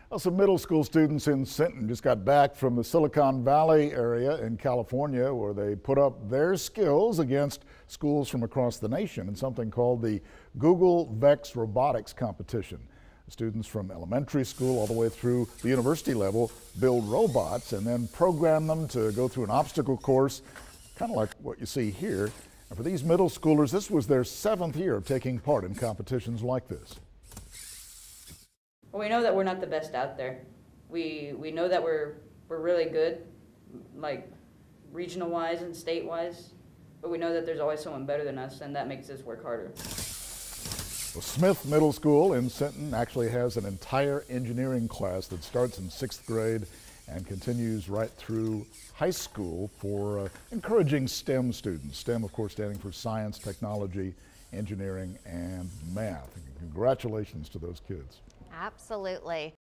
Well, some middle school students in Sinton just got back from the Silicon Valley area in California, where they put up their skills against schools from across the nation in something called the Google Vex Robotics Competition. Students from elementary school all the way through the university level build robots and then program them to go through an obstacle course, kind of like what you see here. And for these middle schoolers, this was their 7th year of taking part in competitions like this. Well, we know that we're not the best out there. We know that we're really good, like regional-wise and state-wise, but we know that there's always someone better than us, and that makes us work harder. Well, Smith Middle School in Sinton actually has an entire engineering class that starts in 6th grade and continues right through high school for encouraging STEM students. STEM, of course, standing for science, technology, engineering, and math. And congratulations to those kids. Absolutely.